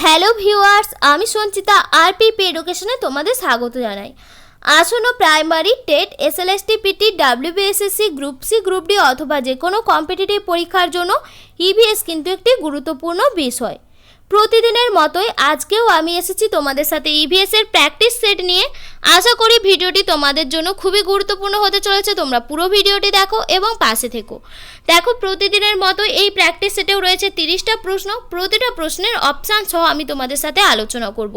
Hello viewers, আমি সঞ্চিতা আরপিপি এডুকেশনে তোমাদের স্বাগত জানাই। আসন্ন primary TET, SLST, PT, WBSSC, group C, group D অথবা যে কোনো কম্পিটিটিভ পরীক্ষার জন্য ইভিএস কিন্তু একটি গুরুত্বপূর্ণ বিষয়। প্রতিদিনের মতোই আজকেও আমি এসেছি তোমাদের সাথে ইভিএস এর প্র্যাকটিস সেট নিয়ে। আশা করি ভিডিওটি তোমাদের জন্য খুবই গুরুত্বপূর্ণ হতে চলেছে। তোমরা পুরো ভিডিওটি দেখো এবং পাশে থেকো। দেখো, প্রতিদিনের মতোই এই প্র্যাকটিস সেটেও রয়েছে 30টা প্রশ্ন। প্রতিটা প্রশ্নের অপশান সহ আমি তোমাদের সাথে আলোচনা করব।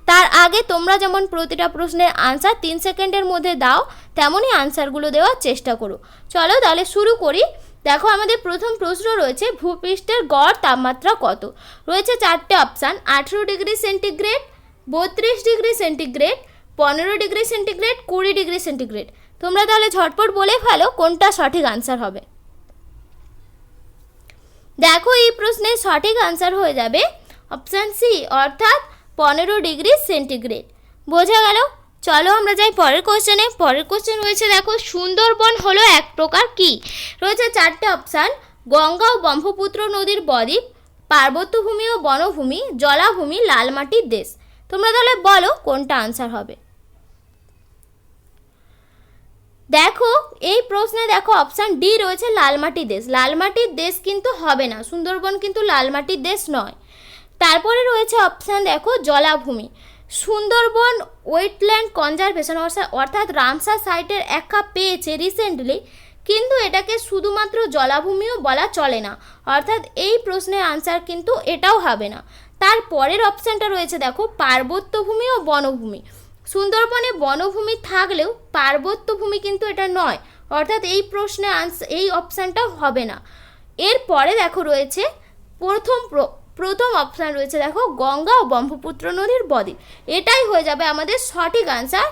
তার আগে তোমরা যেমন প্রতিটা প্রশ্নের আনসার 3 সেকেন্ডের মধ্যে দাও, তেমনই আনসারগুলো দেওয়ার চেষ্টা করো। চলো তাহলে শুরু করি। দেখো, আমাদের প্রথম প্রশ্ন রয়েছে, ভূপৃষ্ঠের গড় তাপমাত্রা কত? রয়েছে 4টে option: 18 degree centigrade, 32 degree centigrade, 15 degree centigrade, 20 degree centigrade. তোমরা তাহলে ঝটপট বলে ফেলো কোনটা সঠিক আনসার হবে। দেখো, এই প্রশ্নের সঠিক আনসার হয়ে যাবে অপশান সি, অর্থাৎ 15 ডিগ্রি সেন্টিগ্রেড। বোঝা গেল? চলো আমরা যাই পরের কোশ্চেনে। পরের কোশ্চেন রয়েছে, দেখো, সুন্দরবন হলো এক প্রকার কি? রয়েছে 4টে অপশান: গঙ্গা ও ব্রহ্মপুত্র নদীর বদ্বীপ, পার্বত্যভূমি ও বনভূমি, জলাভূমি, লাল মাটির দেশ। তোমরা তাহলে বলো কোনটা আনসার হবে। দেখো, এই প্রশ্নে দেখো অপশান ডি রয়েছে লাল মাটির দেশ। লাল মাটির দেশ কিন্তু হবে না, সুন্দরবন কিন্তু লাল মাটির দেশ নয়। তারপরে রয়েছে অপশান দেখো জলাভূমি। সুন্দরবন ওয়েটল্যান্ড কনজারভেশন অর্থাৎ রামসার সাইটের একটা পেয়েছে রিসেন্টলি, কিন্তু এটাকে শুধুমাত্র জলাভূমিও বলা চলে না, অর্থাৎ এই প্রশ্নের আনসার কিন্তু এটাও হবে না। তারপরের অপশানটা রয়েছে দেখো পার্বত্যভূমি ও বনভূমি। সুন্দরবনে বনভূমি থাকলেও পার্বত্যভূমি কিন্তু এটা নয়, অর্থাৎ এই প্রশ্নের এই অপশানটাও হবে না। এরপরে দেখো রয়েছে প্রথম অপশান রয়েছে দেখো গঙ্গা ও ব্রহ্মপুত্র নদীর বদ্বীপ। এটাই হয়ে যাবে আমাদের সঠিক আনসার,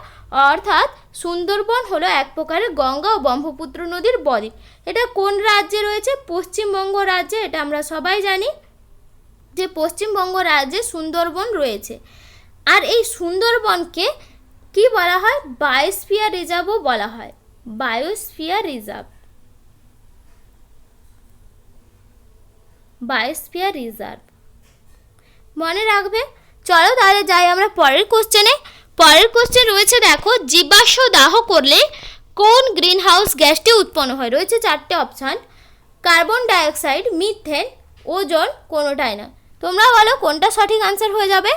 অর্থাৎ সুন্দরবন হলো এক প্রকারের গঙ্গা ও ব্রহ্মপুত্র নদীর বদ্বীপ। এটা কোন রাজ্যে রয়েছে? পশ্চিমবঙ্গ রাজ্যে। এটা আমরা সবাই জানি যে পশ্চিমবঙ্গ রাজ্যে সুন্দরবন রয়েছে। আর এই সুন্দরবনকে কি বলা হয়? বায়োস্ফিয়ার রিজার্ভও বলা হয়। বায়োস্ফিয়ার রিজার্ভ, বায়োস্ফিয়ার রিজার্ভ মনে রাখবে। চলো তাহলে যাই আমরা পরের কোশ্চেনে। পরের কোশ্চেন রয়েছে দেখো, জীবাশ্ম দাহ করলে কোন গ্রিন হাউস গ্যাসটি উৎপন্ন হয়? রয়েছে 4টে option: carbon dioxide, methane, ozone, কোনোটাই না। তোমরা বলো কোনটা সঠিক আনসার হয়ে যাবে।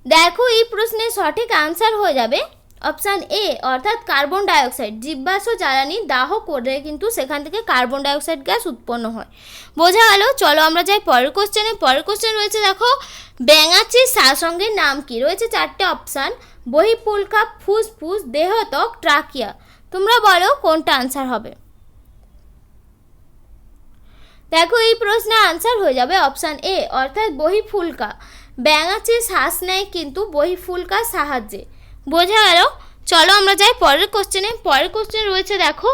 দেখো, এই প্রশ্নের সঠিক আনসার হয়ে যাবে অপশান এ, অর্থাৎ কার্বন ডাইঅক্সাইড। জীবাশ্ম জ্বালানি দাহ করলে কিন্তু সেখান থেকে কার্বন ডাইঅক্সাইড গ্যাস উৎপন্ন হয়। বোঝা গেল? চলো আমরা যাই পরের কোশ্চেনে। পরের কোশ্চেন রয়েছে দেখো, ব্যাঙাচির শ্বাসঙ্গের নাম কি? রয়েছে 4টে অপশান: বহিঃপুলকা, ফুসফুস, দেহত্বক, ট্রাকিয়া। তোমরা বলো কোনটা আনসার হবে। দেখো, এই প্রশ্নের আনসার হয়ে যাবে অপশান এ, অর্থাৎ বহিঃফুলকা। ব্যাঙাচির শ্বাস নেয় কিন্তু বহিঃফুলকার সাহায্যে। বোঝা গেল? চলো আমরা যাই পরের কোশ্চেনে। পরের কোশ্চেন রয়েছে দেখো,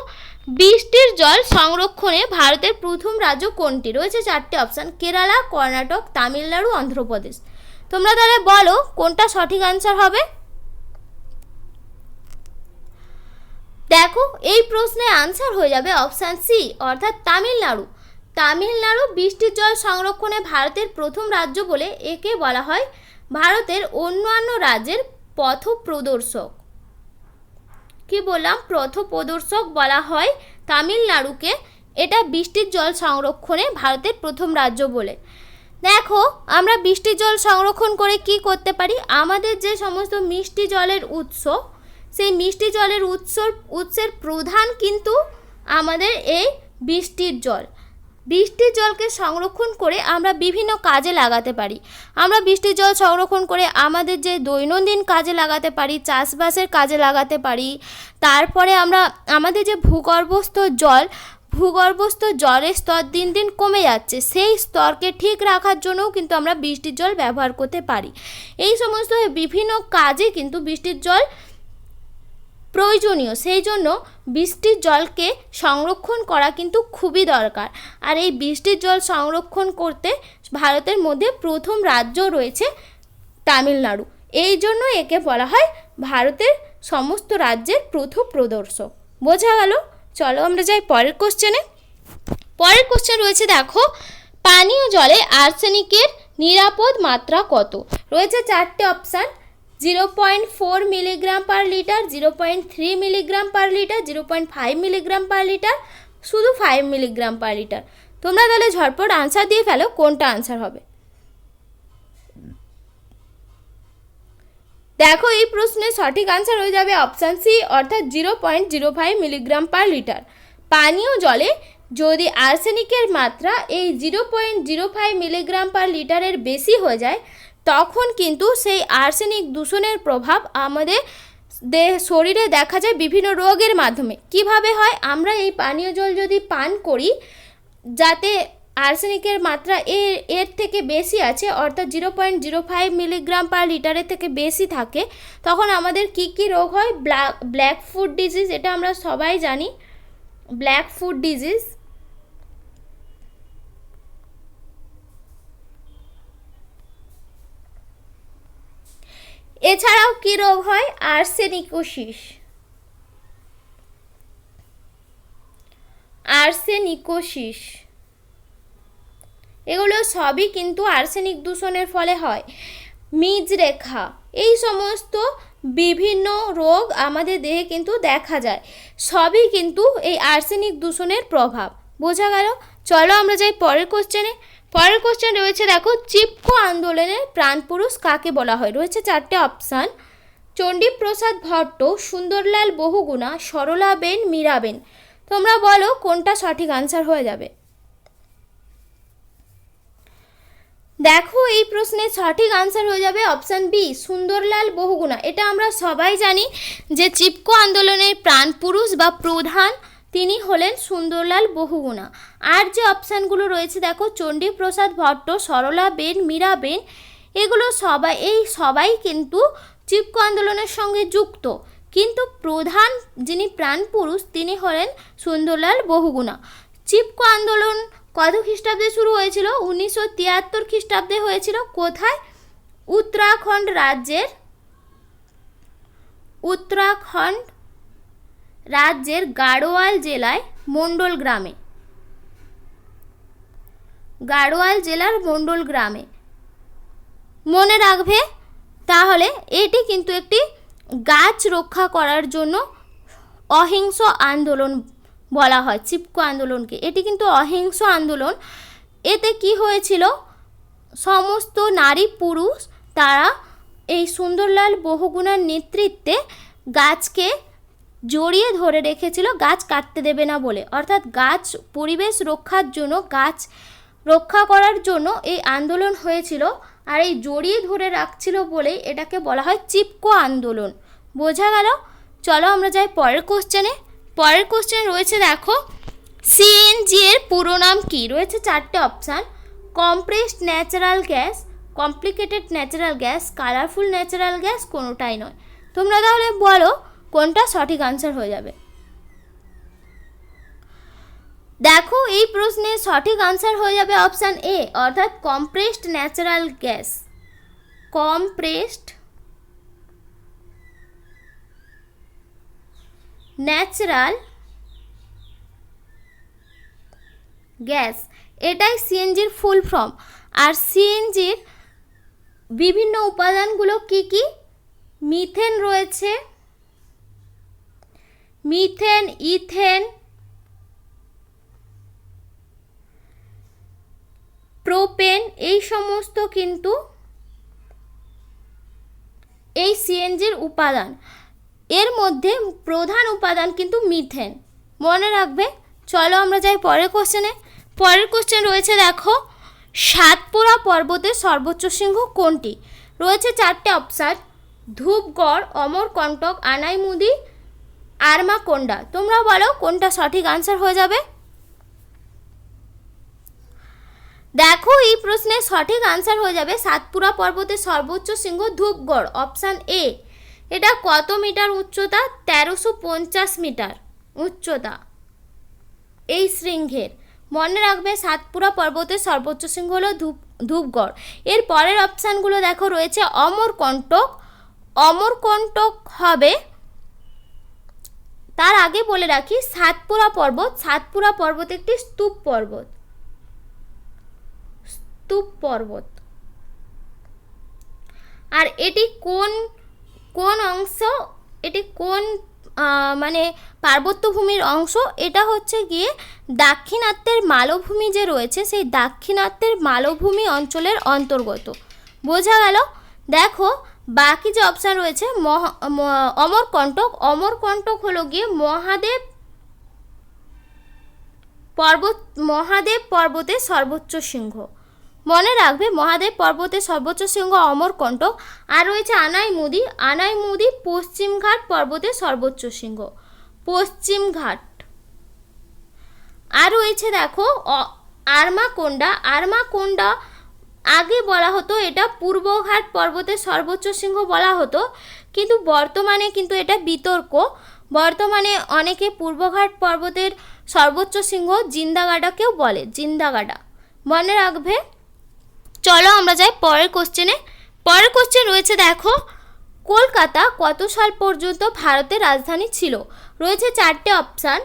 বৃষ্টির জল সংরক্ষণে ভারতের প্রথম রাজ্য কোনটি? রয়েছে 4টে অপশান: কেরালা, কর্ণাটক, তামিলনাড়ু, অন্ধ্রপ্রদেশ। তোমরা তাহলে বলো কোনটা সঠিক আনসার হবে। দেখো, এই প্রশ্নের আনসার হয়ে যাবে অপশান সি, অর্থাৎ তামিলনাড়ু। তামিলনাড়ু বৃষ্টির জল সংরক্ষণে ভারতের প্রথম রাজ্য বলে একে বলা হয় ভারতের অন্যান্য রাজ্যের পথপ্রদর্শক। কি বললাম? পথপ্রদর্শক বলা হয় তামিলনাড়ুকে। এটা বৃষ্টির জল সংরক্ষণে ভারতের প্রথম রাজ্য বলে। দেখো, আমরা বৃষ্টির জল সংরক্ষণ করে কি করতে পারি? আমাদের যে সমস্ত মিষ্টি জলের উৎস, সেই মিষ্টি জলের উৎসের প্রধান কিন্তু আমাদের এই বৃষ্টির জল। বৃষ্টির জলকে সংরক্ষণ করে আমরা বিভিন্ন কাজে লাগাতে পারি। আমরা বৃষ্টির জল সংরক্ষণ করে আমাদের যে দৈনন্দিন কাজে লাগাতে পারি, চাষবাসের কাজে লাগাতে পারি। তারপরে আমরা আমাদের যে ভূগর্ভস্থ জলের স্তর দিন দিন কমে যাচ্ছে, সেই স্তরকে ঠিক রাখার জন্যও কিন্তু আমরা বৃষ্টির জল ব্যবহার করতে পারি। এই সমস্ত বিভিন্ন কাজে কিন্তু বৃষ্টির জল প্রয়োজনীয়। সেই জন্য বৃষ্টির জলকে সংরক্ষণ করা কিন্তু খুবই দরকার। আর এই বৃষ্টির জল সংরক্ষণ করতে ভারতের মধ্যে প্রথম রাজ্য রয়েছে তামিলনাড়ু। এই জন্য একে বলা হয় ভারতের সমস্ত রাজ্যের পথপ্রদর্শক। বোঝা গেল? চলো আমরা যাই পরের কোশ্চেনে। পরের কোশ্চেন রয়েছে দেখো, পানীয় জলে আর্সেনিকের নিরাপদ মাত্রা কত? রয়েছে চারটে option, 0.4 milligram per litre, 0.3 milligram per litre, 0.5 milligram per litre, শুধু 5 মিলিগ্রাম পার লিটার। তোমরা তাহলে ঝটপট আনসার দিয়ে ফেলো কোনটা আনসার হবে। দেখো এই প্রশ্নের সঠিক আনসার হয়ে যাবে অপশান সি, অর্থাৎ 0.05 মিলিগ্রাম পার লিটার। পানীয় জলে যদি আর্সেনিকের মাত্রা এই 0.05 মিলিগ্রাম পার লিটারের বেশি হয়ে যায়, তখন কিন্তু সেই আর্সেনিক দূষণের প্রভাব আমাদের শরীরে দেখা যায় বিভিন্ন রোগের মাধ্যমে। কিভাবে হয়? আমরা এই পানীয় জল যদি পান করি, যাতে আর্সেনিকের মাত্রা এর থেকে বেশি আছে, অর্থাৎ 0.05 মিলিগ্রাম পার লিটারের থেকে বেশি থাকে, তখন আমাদের কি কি রোগ হয়? ব্ল্যাক ফুট ডিজিজ, এটা আমরা সবাই জানি, ব্ল্যাক ফুট ডিজিজ। এছাড়াও কি রোগ হয়? আর্সেনিকোসিস, আর্সেনিকোসিস, এগুলো সবই কিন্তু আর্সেনিক দূষণের ফলে হয়। মিজরেখা, এই সমস্ত বিভিন্ন রোগ আমাদের দেহে কিন্তু দেখা যায়, সবই কিন্তু এই আর্সেনিক দূষণের প্রভাব। বোঝা গেল? চলো আমরা যাই পরের কোশ্চেনে। পরের কোশ্চেন রয়েছে, দেখো চিপকো আন্দোলনের প্রাণপুরুষ কাকে বলা হয়? রয়েছে চারটে অপশান, চণ্ডীপ্রসাদ ভট্ট, সুন্দরলাল বহুগুণা, সরলাবেন, মীরাবেন। তোমরা বলো কোনটা সঠিক আনসার হয়ে যাবে। দেখো এই প্রশ্নের সঠিক আনসার হয়ে যাবে অপশান বি, সুন্দরলাল বহুগুণা। এটা আমরা সবাই জানি যে চিপকো আন্দোলনের প্রাণপুরুষ বা প্রধান তিনি হলেন সুন্দরলাল বহুগুণা। আর যে অপশানগুলো রয়েছে দেখো, চণ্ডীপ্রসাদ ভট্ট, সরলাবেন, মীরাবেন, এগুলো সবাই কিন্তু চিপকো আন্দোলনের সঙ্গে যুক্ত, কিন্তু প্রধান যিনি প্রাণপুরুষ তিনি হলেন সুন্দরলাল বহুগুণা। চিপকো আন্দোলন কত খ্রিস্টাব্দে শুরু হয়েছিল? 1973 খ্রিস্টাব্দে হয়েছিল। কোথায়? উত্তরাখণ্ড রাজ্যের গাড়োয়াল জেলায় মণ্ডল গ্রামে, গাড়োয়াল জেলার মণ্ডল গ্রামে। মনে রাখবে তাহলে এটি কিন্তু একটি গাছ রক্ষা করার জন্য অহিংস আন্দোলন বলা হয় চিপকো আন্দোলনকে। এটি কিন্তু অহিংস আন্দোলন। এতে কি হয়েছিল? সমস্ত নারী পুরুষ তারা এই সুন্দরলাল বহুগুণার নেতৃত্বে গাছকে জড়িয়ে ধরে রেখেছিল, গাছ কাটতে দেবে না বলে। অর্থাৎ গাছ পরিবেশ রক্ষার জন্য, গাছ রক্ষা করার জন্য এই আন্দোলন হয়েছিল, আর এই জড়িয়ে ধরে রাখছিল বলেই এটাকে বলা হয় চিপকো আন্দোলন। বোঝা গেল? চলো আমরা যাই পরের কোশ্চেনে। পরের কোশ্চেন রয়েছে, দেখো সিএনজি এর পুরো নাম কি? রয়েছে চারটে option, compressed natural gas, complicated natural gas, colourful natural gas, কোনোটাই নয়। তোমরা তাহলে বলো কোনটা সঠিক আনসার হয়ে যাবে। দেখো এই প্রশ্নের সঠিক আনসার হয়ে যাবে অপশান এ, অর্থাৎ compressed natural gas. Compressed natural gas, এটাই সিএনজির ফুল ফর্ম। আর সিএনজির বিভিন্ন উপাদানগুলো কি কি? মিথেন রয়েছে, মিথেন, ইথেন, প্রোপেন, এই সমস্ত কিন্তু এই সিএনজির উপাদান। এর মধ্যে প্রধান উপাদান কিন্তু মিথেন, মনে রাখবে। চলো আমরা যাই পরের কোশ্চেনে। পরের কোশ্চেন রয়েছে, দেখো সাতপুরা পর্বতের সর্বোচ্চ শৃঙ্গ কোনটি? রয়েছে চারটে অপশান, ধূপগড়, অমরকণ্টক, আনাইমুদি, আরমাকোন্ডা। তোমরা বলো কোনটা সঠিক আনসার হয়ে যাবে। দেখো এই প্রশ্নের সঠিক আনসার হয়ে যাবে সাতপুরা পর্বতের সর্বোচ্চ শৃঙ্গ ধূপগড়, অপশান এ। এটা কত মিটার উচ্চতা? 1350 মিটার উচ্চতা এই শৃঙ্গের। মনে রাখবে সাতপুরা পর্বতের সর্বোচ্চ শৃঙ্গ হলো ধূপগড়। এর পরের অপশানগুলো দেখো রয়েছে অমরকণ্টক, অমরকণ্টক হবে। তার আগে বলে রাখি সাতপুরা পর্বত একটি স্তূপ পর্বত। স্তূপ পর্বত। আর এটি কোন কোন অংশ, এটি কোন মানে পার্বত্য ভূমির অংশ? এটা হচ্ছে গিয়ে দাক্ষিণাত্যের মালভূমি যে রয়েছে সেই দাক্ষিণাত্যের মালভূমি অঞ্চলের অন্তর্গত। বোঝা গেল? দেখো বাকি যে অপশান রয়েছে অমরকণ্টক, অমরকণ্টক হলো গিয়ে মহাদেব পর্বতের সর্বোচ্চ শৃঙ্গ। মনে রাখবে মহাদেব পর্বতের সর্বোচ্চ শৃঙ্গ অমরকণ্টক। আর রয়েছে আনাইমুদি, আনাইমুদি পশ্চিমঘাট পর্বতের সর্বোচ্চ শৃঙ্গ, পশ্চিমঘাট। আর রয়েছে দেখো আরমাকোন্ডা, আরমাকোন্ডা আগে বলা হতো এটা পূর্বঘাট পর্বতের সর্বোচ্চ শৃঙ্গ বলা হতো, কিন্তু বর্তমানে কিন্তু এটা বিতর্ক। বর্তমানে অনেকে পূর্বঘাট পর্বতের সর্বোচ্চ শৃঙ্গ জিন্দাগাডাকেও বলে, জিন্দাগাডা। মনে রাখবে। চলো আমরা যাই পরের কোশ্চেনে। পরের কোশ্চেন রয়েছে দেখো কলকাতা কত সাল পর্যন্ত ভারতের রাজধানী ছিল? রয়েছে চারটে অপশান,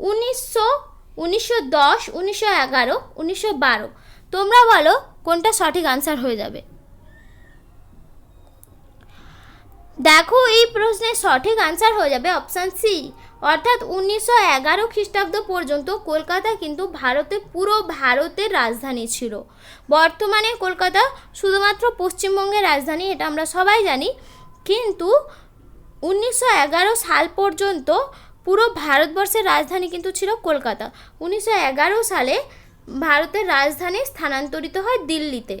1900, 1910, 1911, 1912। তোমরা বলো কোনটা সঠিক আনসার হয়ে যাবে। দেখো এই প্রশ্নের সঠিক আনসার হয়ে যাবে অপশান সি, অর্থাৎ 1911 খ্রিস্টাব্দ পর্যন্ত কলকাতা কিন্তু পুরো ভারতের রাজধানী ছিল। বর্তমানে কলকাতা শুধুমাত্র পশ্চিমবঙ্গের রাজধানী, এটা আমরা সবাই জানি, কিন্তু 1911 সাল পর্যন্ত পুরো ভারতবর্ষের রাজধানী কিন্তু ছিল কলকাতা। 1911 সালে ভারতের রাজধানী স্থানান্তরিত হয় দিল্লিতে।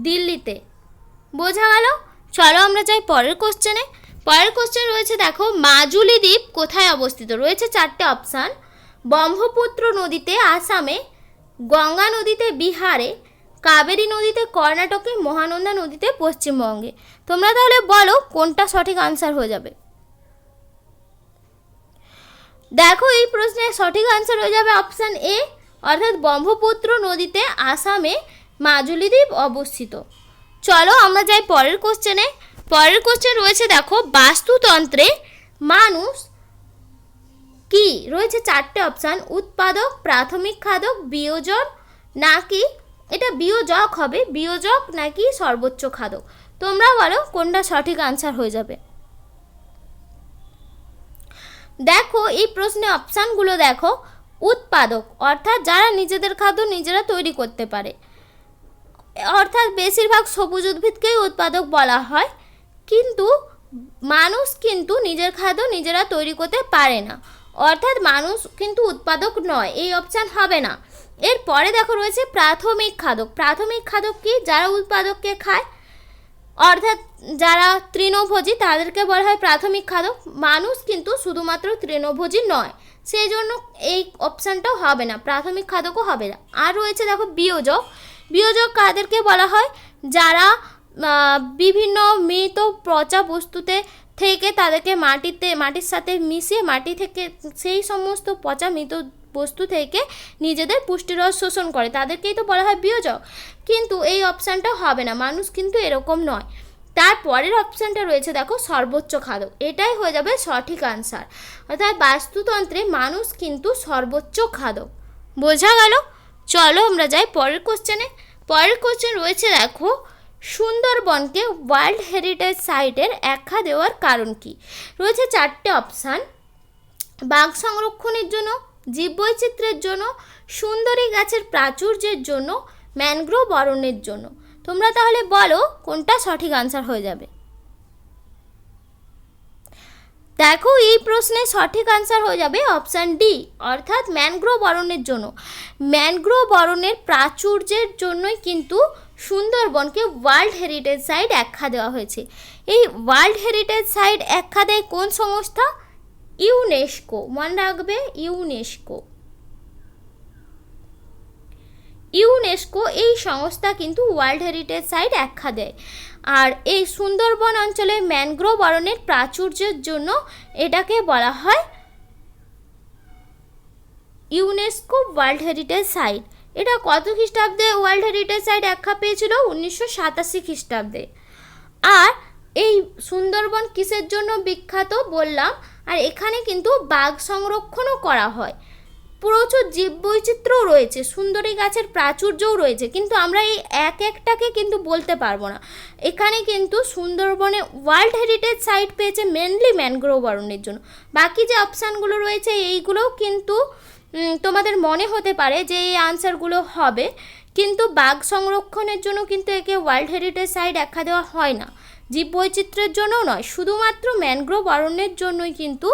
দিল্লিতে। বোঝা গেল? চলো আমরা যাই পরের কোশ্চেনে। পরের কোশ্চেন রয়েছে দেখো মাজুলি দ্বীপ কোথায় অবস্থিত? রয়েছে চারটে অপশান, ব্রহ্মপুত্র নদীতে আসামে, গঙ্গা নদীতে বিহারে, কাবেরী নদীতে কর্ণাটকে, মহানন্দা নদীতে পশ্চিমবঙ্গে। তোমরা তাহলে বলো কোনটা সঠিক আনসার হয়ে যাবে। দেখো এই প্রশ্নের সঠিক আনসার হয়ে যাবে অপশান এ, অর্থাৎ ব্রহ্মপুত্র নদীতে আসামে মাজুলি দ্বীপ অবস্থিত। চলো আমরা যাই পরের কোশ্চেনে। পরের কোশ্চেন রয়েছে দেখো বাস্তুতন্ত্রে মানুষ কি? রয়েছে চারটে অপশান, উৎপাদক, প্রাথমিক খাদক, বিয়োজক, নাকি এটা বিয়োজক হবে, বিয়োজক নাকি সর্বোচ্চ খাদক। তোমরা বলো কোনটা সঠিক আনসার হয়ে যাবে। দেখো এই প্রশ্নে অপশানগুলো দেখো, উৎপাদক অর্থাৎ যারা নিজেদের খাদ্য নিজেরা তৈরি করতে পারে, অর্থাৎ বেশিরভাগ সবুজ উদ্ভিদকেই উৎপাদক বলা হয়, কিন্তু মানুষ কিন্তু নিজের খাদ্য নিজেরা তৈরি করতে পারে না, অর্থাৎ মানুষ কিন্তু উৎপাদক নয়, এই অপশান হবে না। এরপরে দেখো রয়েছে প্রাথমিক খাদক। প্রাথমিক খাদক কি? যারা উৎপাদককে খায়, অর্থাৎ যারা তৃণভোজী তাদেরকে বলা হয় প্রাথমিক খাদক। মানুষ কিন্তু শুধুমাত্র তৃণভোজী নয়, সেই জন্য এই অপশানটাও হবে না, প্রাথমিক খাদকও হবে না। আর রয়েছে দেখো বিয়োজক। বিয়োজক কাদেরকে বলা হয়? যারা বিভিন্ন মৃত পচা বস্তুতে থেকে তাদেরকে মাটির সাথে মিশিয়ে মাটি থেকে সেই সমস্ত পচা মৃত বস্তু থেকে নিজেদের পুষ্টিরস শোষণ করে, তাদেরকেই তো বলা হয় বিয়োজক। কিন্তু এই অপশানটা হবে না, মানুষ কিন্তু এরকম নয়। তারপরের অপশানটা রয়েছে দেখো সর্বোচ্চ খাদক, এটাই হয়ে যাবে সঠিক আনসার, অর্থাৎ বাস্তুতন্ত্রে মানুষ কিন্তু সর্বোচ্চ খাদক। বোঝা গেল? চলো আমরা যাই পরের কোশ্চেনে। পরের কোশ্চেন রয়েছে দেখো সুন্দরবনকে ওয়ার্ল্ড হেরিটেজ সাইটের আখ্যা দেওয়ার কারণ কি? রয়েছে চারটে অপশান, বাঘ সংরক্ষণের জন্য, জীববৈচিত্র্যের জন্য, সুন্দরী গাছের প্রাচুর্যের জন্য, ম্যানগ্রোভ অরণ্যের জন্য। তোমরা তাহলে বলো কোনটা সঠিক আনসার হয়ে যাবে। দেখো এই প্রশ্নের সঠিক আনসার হয়ে যাবে অপশান ডি, অর্থাৎ ম্যানগ্রোভ অরণ্যের জন্য। ম্যানগ্রোভ অরণ্যের প্রাচুর্যের জন্যই কিন্তু সুন্দরবনকে ওয়ার্ল্ড হেরিটেজ সাইট আখ্যা দেওয়া হয়েছে। এই ওয়ার্ল্ড হেরিটেজ সাইট আখ্যা দেয় কোন সংস্থা? ইউনেস্কো। মনে রাখবে ইউনেস্কো। ইউনেস্কো এই সংস্থা কিন্তু ওয়ার্ল্ড হেরিটেজ সাইট আখ্যা দেয়। আর এই সুন্দরবন অঞ্চলে ম্যানগ্রোভ অরণ্যের প্রাচুর্যের জন্য এটাকে বলা হয় ইউনেস্কো ওয়ার্ল্ড হেরিটেজ সাইট। এটা কত খ্রিস্টাব্দে ওয়ার্ল্ড হেরিটেজ সাইট আখ্যা পেয়েছিল? 1987 খ্রিস্টাব্দে। আর এই সুন্দরবন কিসের জন্য বিখ্যাত বললাম, আর এখানে কিন্তু বাঘ সংরক্ষণও করা হয়। প্রচুর জীববৈচিত্র্যও রয়েছে, সুন্দরী গাছের প্রাচুর্যও রয়েছে, কিন্তু আমরা এই এক একটাকে কিন্তু বলতে পারবো না। এখানে কিন্তু সুন্দরবনে ওয়ার্ল্ড হেরিটেজ সাইট পেয়েছে মেনলি ম্যানগ্রোভ অরণ্যের জন্য। বাকি যে অপশানগুলো রয়েছে এইগুলোও কিন্তু তোমাদের মনে হতে পারে যে এই আনসারগুলো হবে, কিন্তু বাঘ সংরক্ষণের জন্য কিন্তু একে ওয়ার্ল্ড হেরিটেজ সাইট আখ্যা দেওয়া হয় না, জীববৈচিত্র্যের জন্যও নয়, শুধুমাত্র ম্যানগ্রোভ অরণ্যের জন্যই কিন্তু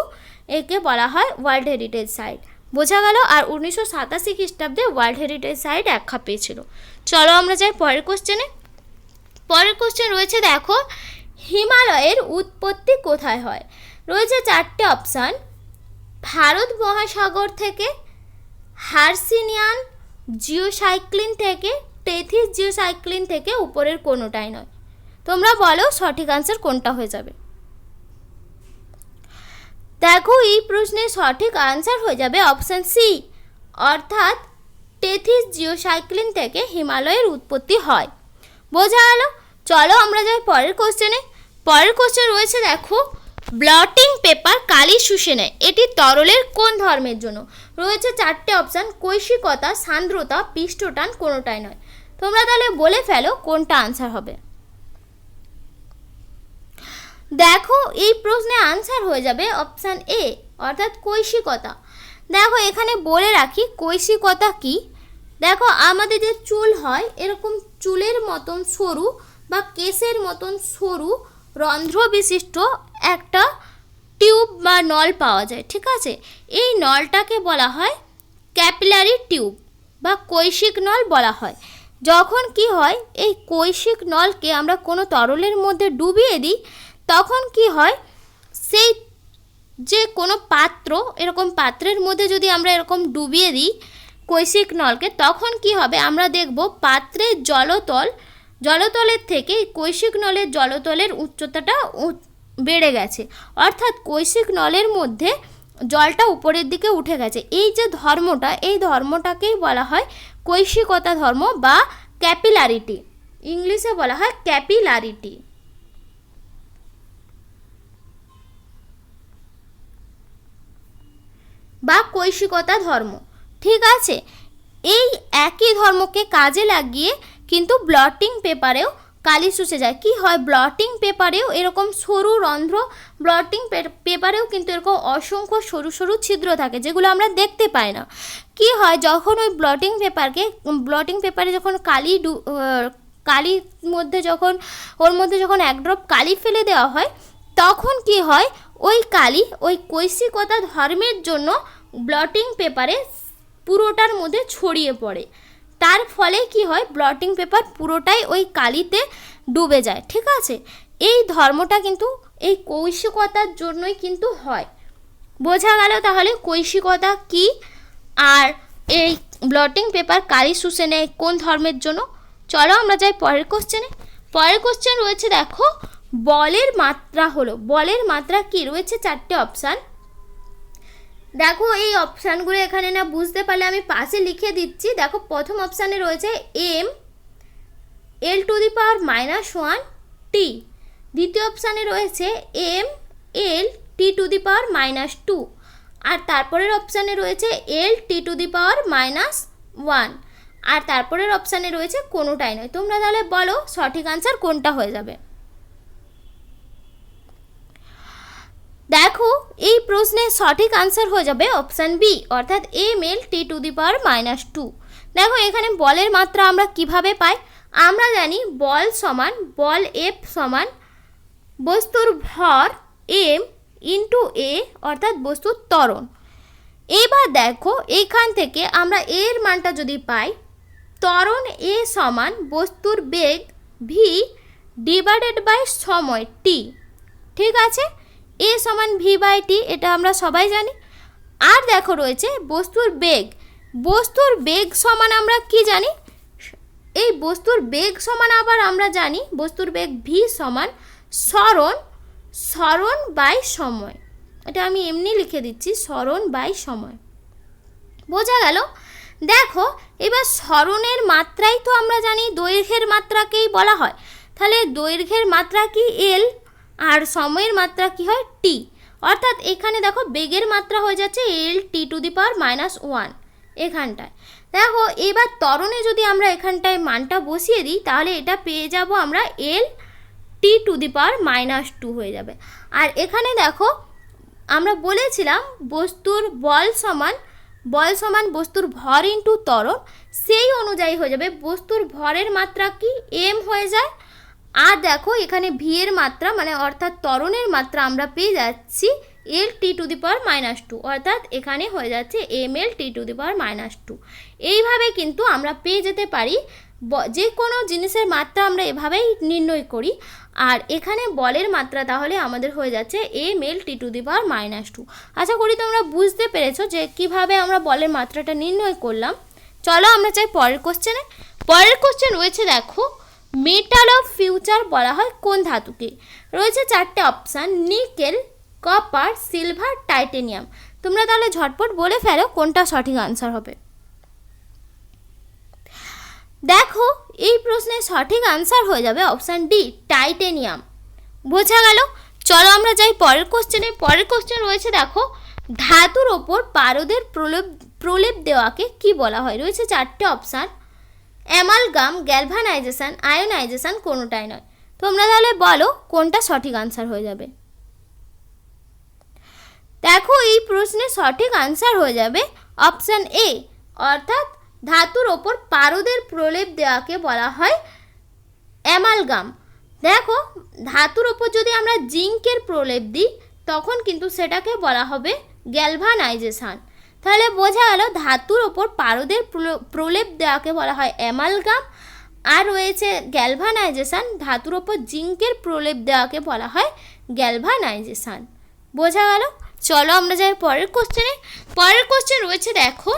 একে বলা হয় ওয়ার্ল্ড হেরিটেজ সাইট। বোঝা গেল? আর 1987 খ্রিস্টাব্দে ওয়ার্ল্ড হেরিটেজ সাইট আখ্যা পেয়েছিল। চলো আমরা যাই পরের কোশ্চেনে। পরের কোশ্চেন রয়েছে, দেখো হিমালয়ের উৎপত্তি কোথায় হয়? রয়েছে 4টে অপশান। ভারত মহাসাগর থেকে, হার্সিনিয়ান জিওসাইক্লিন থেকে, টেথিস জিওসাইক্লিন থেকে, উপরের কোনোটাই নয়। তোমরা বলো সঠিক আনসার কোনটা হয়ে যাবে। দেখো এই প্রশ্নের সঠিক আনসার হয়ে যাবে অপশান সি, অর্থাৎ টেথিস জিওসাইক্লিন থেকে হিমালয়ের উৎপত্তি হয়। বোঝা গেল? চলো আমরা যাই পরের কোশ্চেনে। পরের কোশ্চেন রয়েছে, দেখো ব্লটিং পেপার কালি শুষে নেয়, এটি তরলের কোন ধর্মের জন্য? রয়েছে 4টে অপশান। কৈশিকতা, সান্দ্রতা, পৃষ্ঠটান, কোনোটাই নয়। তোমরা তাহলে বলে ফেলো কোনটা আনসার হবে। দেখো এই প্রশ্নে আনসার হয়ে যাবে অপশান এ, অর্থাৎ কৈশিকতা। দেখো এখানে বলে রাখি কৈশিকতা কি। দেখো আমাদের যে চুল হয় এরকম চুলের মতন সরু বা কেসের মতন সরু রন্ধ্র বিশিষ্ট একটা টিউব বা নল পাওয়া যায়, ঠিক আছে? এই নলটাকে বলা হয় ক্যাপিলারি টিউব বা কৈশিক নল বলা হয়। যখন কি হয়, এই কৈশিক নলকে আমরা কোনো তরলের মধ্যে ডুবিয়ে দিই, তখন কি হয়, সেই যে কোনো পাত্র, এরকম পাত্রের মধ্যে যদি আমরা এরকম ডুবিয়ে দিই কৈশিক নলকে, তখন কি হবে, আমরা দেখব পাত্রের জলতলের থেকে কৈশিক নলের জলতলের উচ্চতাটা বেড়ে গেছে, অর্থাৎ কৈশিক নলের মধ্যে জলটা উপরের দিকে উঠে গেছে। এই যে ধর্মটা, এই ধর্মটাকেই বলা হয় কৈশিকতা ধর্ম বা ক্যাপিলারিটি, ইংলিশে বলা হয় ক্যাপিলারিটি। বা কৈশিকতা ধর্ম, ঠিক আছে? এই একই ধর্মকে কাজে লাগিয়ে কিন্তু ব্লটিং পেপারেও কালি শুষে যায়। কি হয়, ব্লটিং পেপারেও এরকম সরু রন্ধ্র, ব্লটিং পেপারেও কিন্তু এরকম অসংখ্য সরু সরু ছিদ্র থাকে, যেগুলো আমরা দেখতে পাই না। কি হয়, যখন ওই ব্লটিং পেপারে যখন কালির মধ্যে যখন ওর মধ্যে যখন এক ড্রপ কালি ফেলে দেওয়া হয়, তখন কি হয়, ওই কালি ওই কৈশিকতা ধর্মের জন্য ব্লটিং পেপারে পুরোটার মধ্যে ছড়িয়ে পড়ে। তার ফলে কি হয়, ব্লটিং পেপার পুরোটাই ওই কালিতে ডুবে যায়, ঠিক আছে? এই ধর্মটা কিন্তু এই কৈশিকতার জন্যই কিন্তু হয়। বোঝা গেল তাহলে কৈশিকতা কি আর এই ব্লটিং পেপার কালি শুষে নেয় কোন ধর্মের জন্য। চলো আমরা যাই পরের কোশ্চেনে। পরের কোশ্চেন রয়েছে, দেখো বলের মাত্রা হলো, বলের মাত্রা কি? রয়েছে 4টে অপশান। দেখো এই অপশানগুলো এখানে না বুঝতে পারলে আমি পাশে লিখে দিচ্ছি। দেখো প্রথম অপশানে রয়েছে m l⁻⁻1 t, দ্বিতীয় অপশানে রয়েছে m l t⁻⁻2, আর তারপরের অপশানে রয়েছে l t⁻⁻1, আর তারপরের অপশানে রয়েছে কোনোটাই নয়। তোমরা তাহলে বলো সঠিক আনসার কোনটা হয়ে যাবে। দেখো এই প্রশ্নের সঠিক আনসার হয়ে যাবে অপশান বি, অর্থাৎ ml t⁻⁻2। দেখো এখানে বলের মাত্রা আমরা কিভাবে পাই? আমরা জানি বল সমান বল F সমান বস্তুর ভর m ইন্টু a, অর্থাৎ বস্তুর ত্বরণ। এবার দেখো এইখান থেকে আমরা এর মানটা যদি পাই, ত্বরণ a সমান বস্তুর বেগ v ডিভাইডেড বাই সময় t, ঠিক আছে? a সমান v/t, এটা আমরা সবাই জানি। আর দেখো রয়েছে বস্তুর বেগ সমান আমরা কি জানি, এই বস্তুর বেগ সমান আবার আমরা জানি বস্তুর বেগ v সমান সরণ বাই সময়। এটা আমি এমনি লিখে দিচ্ছি, সরণ বাই সময়। বোঝা গেল? দেখো এবার সরণের মাত্রাই তো আমরা জানি দৈর্ঘ্যের মাত্রাকেই বলা হয়, তাহলে দৈর্ঘ্যের মাত্রা কি l, আর সময়ের মাত্রা কি হয় t, অর্থাৎ এখানে দেখো বেগের মাত্রা হয়ে যাচ্ছে L(t⁻⁻1) এখানটায়। দেখো এবার ত্বরণে যদি আমরা এখানটায় মানটা বসিয়ে দিই তাহলে এটা পেয়ে যাব আমরা L(t⁻²) হয়ে যাবে। আর এখানে দেখো আমরা বলেছিলাম বস্তুর বল সমান বস্তুর ভর ইন্টু ত্বরণ, সেই অনুযায়ী হয়ে যাবে বস্তুর ভরের মাত্রা কি m হয়ে যায়। আর দেখো এখানে ভি এর মাত্রা মানে অর্থাৎ ত্বরণের মাত্রা আমরা পেয়ে যাচ্ছি L(t⁻²), অর্থাৎ এখানে হয়ে যাচ্ছে mL(t⁻²). এইভাবে কিন্তু আমরা পেয়ে যেতে পারি যে কোনো জিনিসের মাত্রা আমরা এভাবেই নির্ণয় করি। আর এখানে বলের মাত্রা তাহলে আমাদের হয়ে যাচ্ছে mL(t⁻²). আশা করি তোমরা বুঝতে পেরেছো যে কিভাবে আমরা বলের মাত্রাটা নির্ণয় করলাম। চলো আমরা চাই পরের কোশ্চেনে। পরের কোশ্চেন রয়েছে দেখো, মেটাল অফ ফিউচার বলা হয় কোন ধাতুকে? রয়েছে 4টে option, nickel, copper, silver, titanium. তোমরা তাহলে ঝটপট বলে ফেলো কোনটা সঠিক আনসার হবে। দেখো এই প্রশ্নের সঠিক আনসার হয়ে যাবে অপশান ডি, টাইটেনিয়াম। বোঝা গেল? চলো আমরা যাই পরের কোশ্চেনে। পরের কোশ্চেন রয়েছে দেখো, ধাতুর ওপর পারদের প্রলেপ দেওয়াকে কি বলা হয়? রয়েছে 4টে অপশান, অ্যামালগাম, গ্যালভানাইজেশন, আয়োনাইজেশন, কোনোটাই নয়। তোমরা তাহলে বলো কোনটা সঠিক আনসার হয়ে যাবে। দেখো এই প্রশ্নের সঠিক আনসার হয়ে যাবে অপশান এ, অর্থাৎ ধাতুর ওপর পারদের প্রলেপ দেওয়াকে বলা হয় অ্যামালগাম। দেখো ধাতুর ওপর যদি আমরা জিঙ্কের প্রলেপ দিই তখন কিন্তু সেটাকে বলা হবে গ্যালভানাইজেশন। তাহলে বোঝা গেল ধাতুর ওপর পারদের প্রলেপ দেওয়াকে বলা হয় অ্যামালগাম, আর রয়েছে গ্যালভানাইজেশন, ধাতুর ওপর জিঙ্কের প্রলেপ দেওয়াকে বলা হয় গ্যালভানাইজেশন। বোঝা গেল? চলো আমরা যাই পরের কোশ্চেনে। পরের কোশ্চেন রয়েছে দেখো,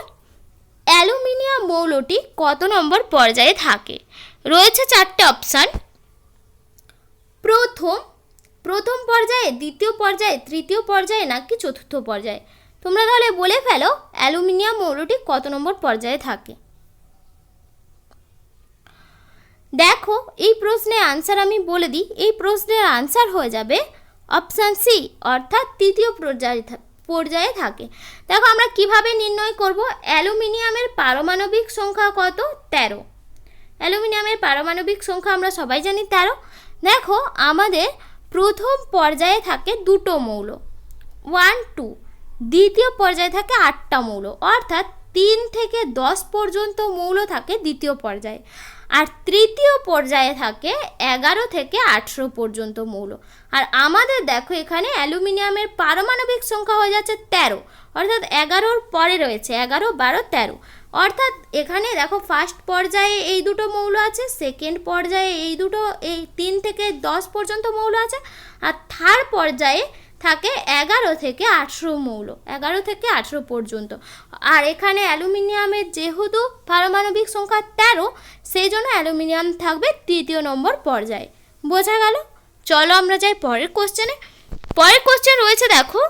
অ্যালুমিনিয়াম মৌলটি কত নম্বর পর্যায়ে থাকে? রয়েছে 4টে অপশান, প্রথম পর্যায়ে, দ্বিতীয় পর্যায়ে, তৃতীয় পর্যায়ে নাকি চতুর্থ পর্যায়ে। তোমরা তাহলে বলে ফেলো অ্যালুমিনিয়াম মৌলটি কত নম্বর পর্যায়ে থাকে। দেখো এই প্রশ্নের আনসার আমি বলে দিই, এই প্রশ্নের আনসার হয়ে যাবে অপশান সি, অর্থাৎ তৃতীয় পর্যায়ে থাকে। দেখো আমরা কিভাবে নির্ণয় করব? অ্যালুমিনিয়ামের পারমাণবিক সংখ্যা কত? 13। অ্যালুমিনিয়ামের পারমাণবিক সংখ্যা আমরা সবাই জানি 13। দেখো আমাদের প্রথম পর্যায়ে থাকে 2টো মৌল 1, 2, দ্বিতীয় পর্যায়ে থাকে 8টা মৌল, অর্থাৎ 3 থেকে 10 পর্যন্ত মৌল থাকে দ্বিতীয় পর্যায়ে, আর তৃতীয় পর্যায়ে থাকে 11 থেকে 18 পর্যন্ত মৌল। আর আমাদের দেখো এখানে অ্যালুমিনিয়ামের পারমাণবিক সংখ্যা হয়ে যাচ্ছে 13, অর্থাৎ 11-র পরে রয়েছে 11, 12, 13। অর্থাৎ এখানে দেখো ফার্স্ট পর্যায়ে এই দুটো মৌল আছে, সেকেন্ড পর্যায়ে এই দুটো, এই 3 থেকে 10 পর্যন্ত মৌল আছে, আর থার্ড পর্যায়ে থাকে 11 থেকে 18 মৌল, 11 থেকে 18 পর্যন্ত। আর এখানে অ্যালুমিনিয়ামের যেহেতু পারমাণবিক সংখ্যা 13, সেই জন্য অ্যালুমিনিয়াম থাকবে তৃতীয় নম্বর পর্যায়ে। বোঝা গেল? চলো আমরা যাই পরের কোশ্চেনে। পরের কোশ্চেন রয়েছে দেখো,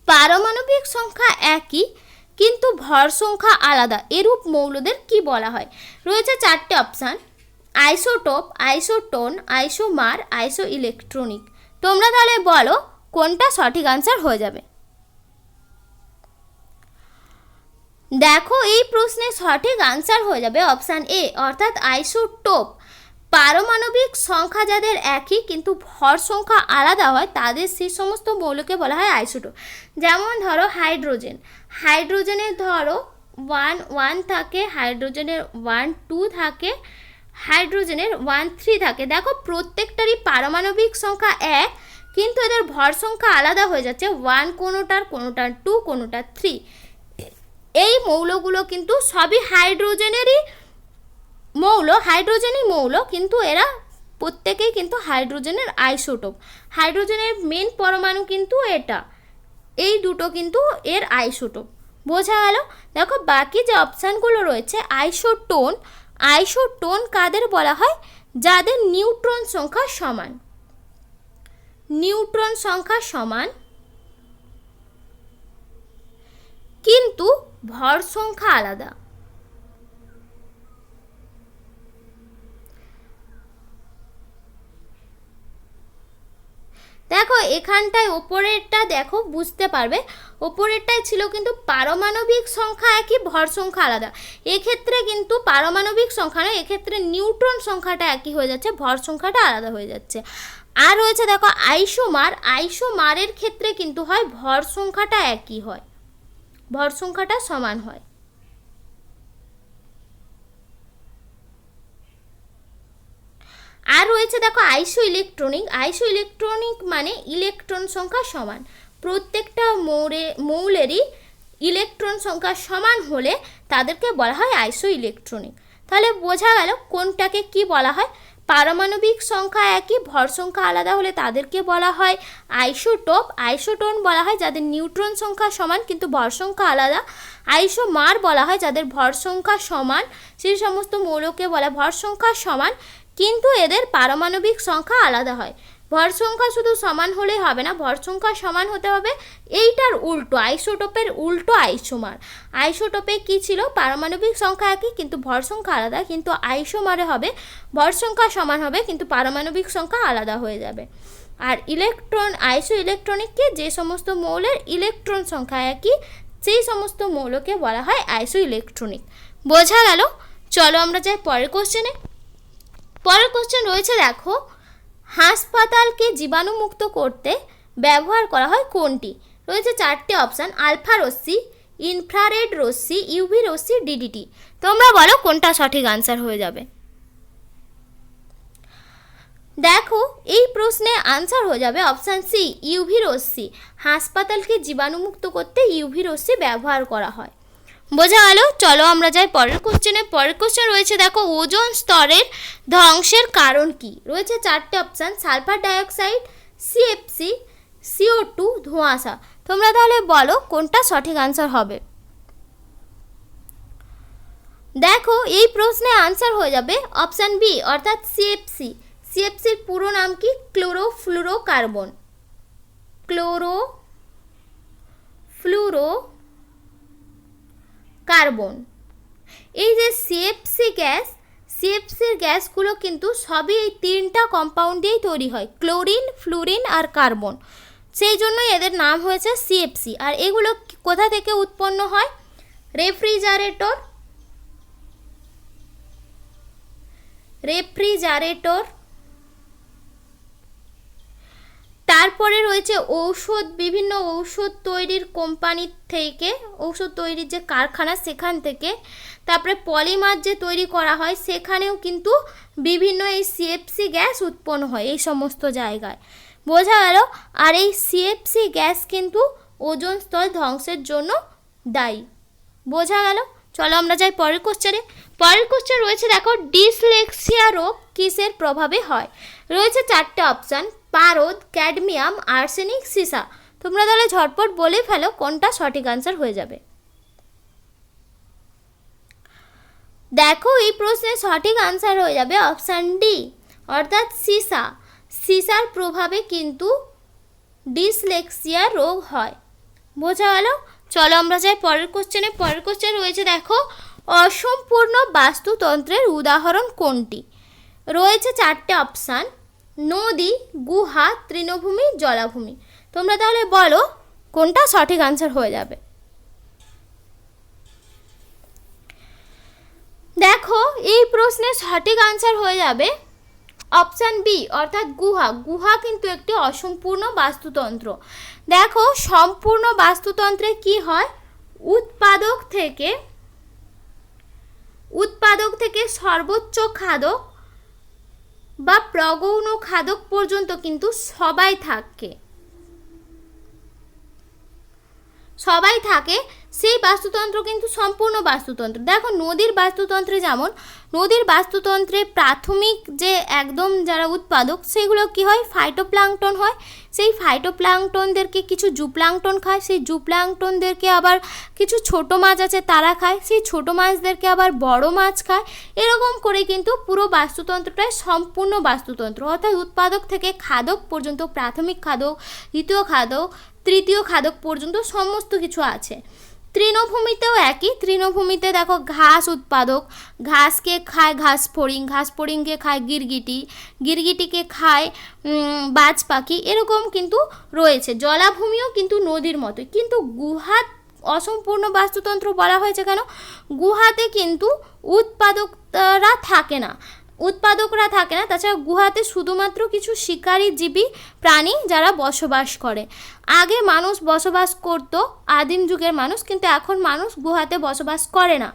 পারমাণবিক সংখ্যা একই কিন্তু ভর সংখ্যা আলাদা এরূপ মৌলদের কি বলা হয়? রয়েছে 4টে অপশান, আইসোটোপ, আইসোটোন, আইসোমার, আইসো ইলেকট্রনিক। তোমরা তাহলে বলো কোনটা সঠিক আনসার হয়ে যাবে। দেখো এই প্রশ্নের সঠিক আনসার হয়ে যাবে অপশান এ, অর্থাৎ আইসোটোপ। পারমাণবিক সংখ্যা যাদের একই কিন্তু ভর সংখ্যা আলাদা হয় তাদের সেই সমস্ত মৌলকে বলা হয় আইসোটোপ। যেমন ধরো হাইড্রোজেনের ধরো 1, 1 থাকে, হাইড্রোজেনের 1, 2 থাকে, হাইড্রোজেনের 1, 3 থাকে। দেখো প্রত্যেকটারই পারমাণবিক সংখ্যা 1 কিন্তু এদের ভর সংখ্যা আলাদা হয়ে যাচ্ছে, 1 কোনোটার, 2, কোনোটার 3। এই মৌলগুলো কিন্তু সবই হাইড্রোজেনই মৌল, কিন্তু এরা প্রত্যেকেই কিন্তু হাইড্রোজেনের আইসোটোপ। হাইড্রোজেনের মেন পরমাণু কিন্তু এটা, এই দুটো কিন্তু এর আইসোটোপ। বোঝা গেল? দেখো বাকি যে অপশানগুলো রয়েছে, আইসোটোন কাদের বলা হয়? যাদের নিউট্রন সংখ্যা সমান কিন্তু ভর সংখ্যা আলাদা। দেখো এখানটায় ওপরেরটা দেখো বুঝতে পারবে, ওপরেরটাই ছিল কিন্তু পারমাণবিক সংখ্যা একই, ভর সংখ্যা আলাদা। এক্ষেত্রে কিন্তু পারমাণবিক সংখ্যা নয়, এক্ষেত্রে নিউট্রন সংখ্যাটা একই হয়ে যাচ্ছে, ভর সংখ্যাটা আলাদা হয়ে যাচ্ছে। আর রয়েছে দেখো আইসোমার, আইসোমারের ক্ষেত্রে কিন্তু হয় ভর সংখ্যাটা একই হয়, ভর সংখ্যাটা সমান হয়। আর রয়েছে দেখো আইসো ইলেকট্রনিক, আইসো ইলেকট্রনিক মানে ইলেকট্রন সংখ্যা সমান, প্রত্যেকটা মৌলেরই ইলেকট্রন সংখ্যা সমান হলে তাদেরকে বলা হয় আইসো ইলেকট্রনিক। তাহলে বোঝা গেল কোনটাকে কি বলা হয়। পারমাণবিক সংখ্যা একই, ভর সংখ্যা আলাদা হলে তাদেরকে বলা হয় আইসোটোপ। আইসোটোন বলা হয় যাদের নিউট্রন সংখ্যা সমান কিন্তু ভর সংখ্যা আলাদা। আইসোমার বলা হয় যাদের ভর সংখ্যা সমান, সেই সমস্ত মৌলকে বলা ভর সংখ্যা সমান কিন্তু এদের পারমাণবিক সংখ্যা আলাদা হয়। ভর সংখ্যা শুধু সমান হলেই হবে না, ভর সংখ্যা সমান হতে হবে, এইটার উল্টো, আইসোটোপের উল্টো আইসোমার। আইসোটোপে কি ছিল, পারমাণবিক সংখ্যা একই কিন্তু ভর সংখ্যা আলাদা, কিন্তু আইসোমারে হবে ভর সংখ্যা সমান হবে কিন্তু পারমাণবিক সংখ্যা আলাদা হয়ে যাবে। আর ইলেকট্রন, আইসো ইলেকট্রনিককে যে সমস্ত মৌলের ইলেকট্রন সংখ্যা একই সেই সমস্ত মৌলকে বলা হয় আইসো ইলেকট্রনিক। বোঝা গেল? চলো আমরা যাই পরের কোশ্চেনে। পরের কোশ্চেন রয়েছে দেখো, হাসপাতালকে জীবাণুমুক্ত করতে ব্যবহার করা হয় কোনটি? রয়েছে চারটে অপশান, আলফা রশ্মি, ইনফ্রারেড রশ্মি, ইউভি রশ্মি, ডিডিটি। তোমরা বলো কোনটা সঠিক আনসার হয়ে যাবে। দেখো এই প্রশ্নে আনসার হয়ে যাবে অপশান সি, ইউভি রশ্মি। হাসপাতালকে জীবাণুমুক্ত করতে ইউভি রশ্মি ব্যবহার করা হয়। বোঝা গেল? চলো আমরা যাই পরের কোশ্চেনে। পরের কোশ্চেন রয়েছে দেখো, ওজোন স্তরের ধ্বংসের কারণ কি? রয়েছে চারটে option, sulphur dioxide, CFC, CO2, ধোঁয়াশা। তোমরা তাহলে বলো কোনটা সঠিক আনসার হবে। দেখো এই প্রশ্নে আনসার হয়ে যাবে অপশান বি অর্থাৎ সিএফসি। সিএফসির পুরো নাম কি? ক্লোরোফ্লুরোকার্বন। কার্বন। এই যে সিএফসি গ্যাস, সিএফসির গ্যাসগুলো কিন্তু সবই এই তিনটা কম্পাউন্ড দিয়েই তৈরি হয়, ক্লোরিন, ফ্লুরিন আর কার্বন। সেই জন্যই এদের নাম হয়েছে সিএফসি। আর এগুলো কোথা থেকে উৎপন্ন হয়? রেফ্রিজারেটর। তারপরে রয়েছে ঔষধ, বিভিন্ন ঔষধ তৈরির কোম্পানি থেকে, ঔষধ তৈরির যে কারখানা সেখান থেকে। তারপরে পলিমার যে তৈরি করা হয় সেখানেও কিন্তু বিভিন্ন এই সিএফসি গ্যাস উৎপন্ন হয় এই সমস্ত জায়গায়। বোঝা গেল? আর এই সিএফসি গ্যাস কিন্তু ওজোন স্তর ধ্বংসের জন্য দায়ী। বোঝা গেল? চলো আমরা যাই পরের কোশ্চেনে। পরের কোশ্চেন রয়েছে দেখো, ডিসলেক্সিয়া রোগ কিসের প্রভাবে হয়? রয়েছে চারটে অপশান, পারদ, ক্যাডমিয়াম, আর্সেনিক, সীসা। তোমরা তাহলে ঝটপট বলে ফেলো কোনটা সঠিক আনসার হয়ে যাবে। দেখো এই প্রশ্নের সঠিক আনসার হয়ে যাবে অপশান ডি অর্থাৎ সীসা। সীসার প্রভাবে কিন্তু ডিসলেক্সিয়া রোগ হয়। বোঝা গেল? চলো আমরা যাই পরের কোশ্চেনে। পরের কোশ্চেন রয়েছে দেখো, অসম্পূর্ণ বাস্তুতন্ত্রের উদাহরণ কোনটি? রয়েছে চারটে অপশান, নদী, গুহা, তৃণভূমি, জলাভূমি। তোমরা তাহলে বলো কোনটা সঠিক আনসার হয়ে যাবে। দেখো এই প্রশ্নের সঠিক আনসার হয়ে যাবে অপশান বি অর্থাৎ গুহা। গুহা কিন্তু একটি অসম্পূর্ণ বাস্তুতন্ত্র। দেখো সম্পূর্ণ বাস্তুতন্ত্রে কি হয়, উৎপাদক থেকে সর্বোচ্চ খাদক বা প্রগৌণ খাদক পর্যন্ত কিন্তু সবাই থাকে, সেই বাস্তুতন্ত্র কিন্তু সম্পূর্ণ বাস্তুতন্ত্র। দেখো নদীর বাস্তুতন্ত্রে যেমন, নদীর বাস্তুতন্ত্রে প্রাথমিক যে একদম যারা উৎপাদক সেগুলো কি হয়, ফাইটোপ্লাঙ্কটন হয়। সেই ফাইটোপ্লাঙ্কটনদেরকে কিছু জুপ্লাঙ্কটন খায়, সেই জুপ্লাঙ্কটনদেরকে আবার কিছু ছোট মাছ আছে তারা খায়, সেই ছোট মাছদেরকে আবার বড় মাছ খায়। এরকম করে কিন্তু পুরো বাস্তুতন্ত্রটাই সম্পূর্ণ বাস্তুতন্ত্র, অর্থাৎ উৎপাদক থেকে খাদক পর্যন্ত, প্রাথমিক খাদক, দ্বিতীয় খাদক, তৃতীয় খাদক পর্যন্ত সমস্ত কিছু আছে। তৃণভূমিতেও একই, তৃণভূমিতে দেখো ঘাস উৎপাদক, ঘাসকে খায় ঘাস ফড়িং, ঘাস ফড়িংকে খায় গিরগিটি, গিরগিটিকে খায় বাজ পাখি, এরকম কিন্তু রয়েছে। জলাভূমিও কিন্তু নদীর মতো, কিন্তু গুহা অসম্পূর্ণ বাস্তুতন্ত্র বলা হয়েছে কেন? গুহাতে কিন্তু উৎপাদকরা থাকে না, তাছাড়া গুহাতে শুধুমাত্র কিছু শিকারী জীবী প্রাণী যারা বসবাস করে। আগে মানুষ বসবাস করত, আদিম যুগের মানুষ, কিন্তু এখন মানুষ গুহাতে বসবাস করে না,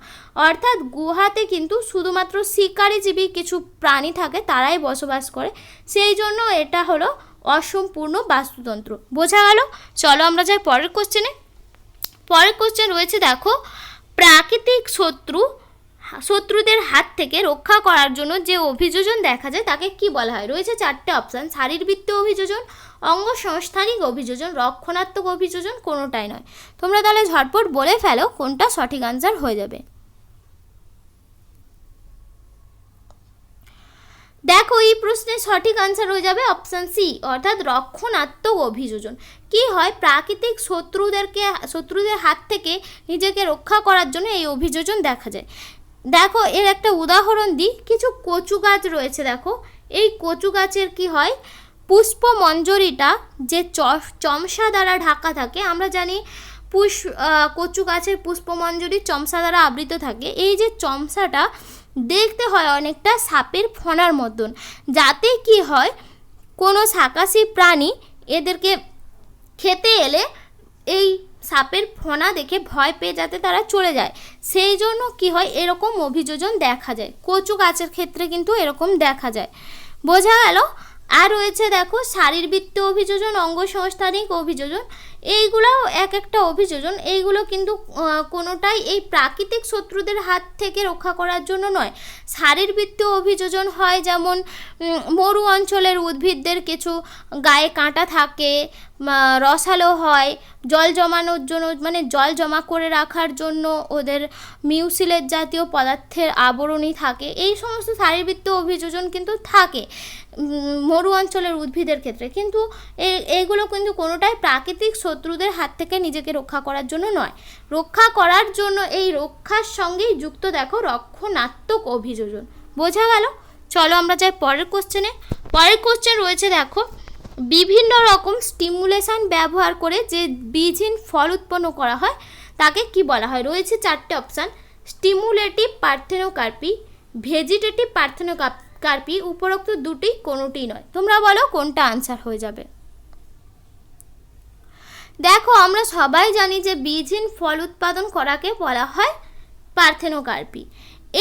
অর্থাৎ গুহাতে কিন্তু শুধুমাত্র শিকারী জীবী কিছু প্রাণী থাকে, তারাই বসবাস করে, সেই জন্য এটা হলো অসম্পূর্ণ বাস্তুতন্ত্র। বোঝা গেল? চলো আমরা যাই পরের কোশ্চেনে। পরের কোশ্চেন রয়েছে দেখো, প্রাকৃতিক শত্রুদের হাত থেকে রক্ষা করার জন্য যে অভিযোজন দেখা যায় তাকে কি বলা হয়? রয়েছে 4টে অপশান, শারীরবৃত্তীয় অভিযোজন, অঙ্গ সংস্থানিক অভিযোজন, রক্ষণাত্মক অভিযোজন, কোনোটাই নয়। তোমরা তাহলে ঝটপট বলে ফেলো কোনটা সঠিক আনসার হয়ে যাবে। দেখো এই প্রশ্নের সঠিক আনসার হয়ে যাবে অপশান সি, অর্থাৎ রক্ষণাত্মক অভিযোজন। কি হয়? প্রাকৃতিক শত্রুদের হাত থেকে নিজেকে রক্ষা করার জন্য এই অভিযোজন দেখা যায়। দেখো এর একটা উদাহরণ দিই, কিছু কচু গাছ রয়েছে, দেখো এই কচু গাছের কি হয়, পুষ্পমঞ্জরিটা যে চমসা দ্বারা ঢাকা থাকে, আমরা জানি কচু গাছের পুষ্পমঞ্জরি চমসা দ্বারা আবৃত থাকে। এই যে চমসাটা দেখতে হয় অনেকটা সাপের ফণার মতন, যাতে কি হয় কোনো শাকাশি প্রাণী এদেরকে খেতে এলে এই সাপের ফণা দেখে ভয় পেয়ে যাতে তারা চলে যায়, সেই জন্য কি হয় এরকম অভিযোজন দেখা যায়। কচু গাছের ক্ষেত্রে কিন্তু এরকম দেখা যায়। বোঝা গেল? আর রয়েছে দেখো শারীরবৃত্তীয় অভিযোজন, অঙ্গ সংস্থানিক অভিযোজন, এইগুলোও এক একটা অভিযোজন। এইগুলো কিন্তু কোনোটাই এই প্রাকৃতিক শত্রুদের হাত থেকে রক্ষা করার জন্য নয়। শারীরবৃত্তীয় অভিযোজন হয় যেমন মরু অঞ্চলের উদ্ভিদদের কিছু গায়ে কাঁটা থাকে, রসালো হয়, জল জমানোর জন্য, মানে জল জমা করে রাখার জন্য ওদের মিউসিলেট জাতীয় পদার্থের আবরণী থাকে, এই সমস্ত শারীরবৃত্তীয় অভিযোজন কিন্তু থাকে মরু অঞ্চলের উদ্ভিদের ক্ষেত্রে। কিন্তু এইগুলো কিন্তু কোনোটাই প্রাকৃতিক শত্রুদের হাত থেকে নিজেকে রক্ষা করার জন্য নয়। রক্ষা করার জন্য এই রক্ষার সঙ্গেই যুক্ত দেখো রক্ষণাত্মক অভিযোজন। বোঝা গেল? চলো আমরা যাই পরের কোশ্চেনে। পরের কোশ্চেন রয়েছে দেখো, বিভিন্ন রকম স্টিমুলেশন ব্যবহার করে যে বীজহীন ফল উৎপন্ন করা হয় তাকে কি বলা হয়? রয়েছে 4টে অপশান, স্টিমুলেটিভ পার্থেনোকার্পি, ভেজিটেটিভ পার্থেনোকার্পি, উপরোক্ত দুটি কোনোটি নয়। তোমরা বলো কোনটা আনসার হয়ে যাবে। দেখো আমরা সবাই জানি যে বীজহীন ফল উৎপাদন করাকে বলা হয় পার্থেনোকার্পি।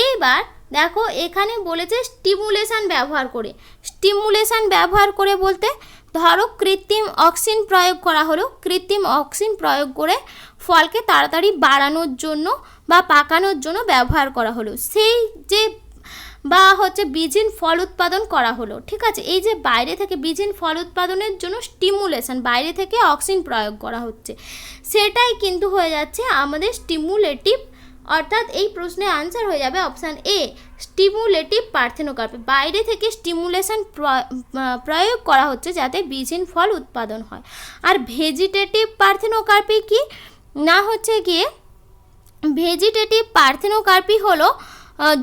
এইবার দেখো এখানে বলেছে স্টিমুলেশন ব্যবহার করে। স্টিমুলেশন ব্যবহার করে বলতে ধরো কৃত্রিম অক্সিন প্রয়োগ করা হলো, কৃত্রিম অক্সিন প্রয়োগ করে ফলকে তাড়াতাড়ি বাড়ানোর জন্য বা পাকানোর জন্য ব্যবহার করা হলো, সেই যে বা হচ্ছে বীজহীন ফল উৎপাদন করা হলো। ঠিক আছে, এই যে বাইরে থেকে বীজহীন ফল উৎপাদনের জন্য স্টিমুলেশন, বাইরে থেকে অক্সিন প্রয়োগ করা হচ্ছে, সেটাই কিন্তু হয়ে যাচ্ছে আমাদের স্টিমুলেটিভ, অর্থাৎ এই প্রশ্নের আনসার হয়ে যাবে অপশান এ, স্টিমুলেটিভ পার্থেনোকার্পি। বাইরে থেকে স্টিমুলেশন প্রয়োগ করা হচ্ছে যাতে বীজহীন ফল উৎপাদন হয়। আর ভেজিটেটিভ পার্থেনোকার্পি কি না, হচ্ছে গিয়ে ভেজিটেটিভ পার্থেনোকার্পি হলো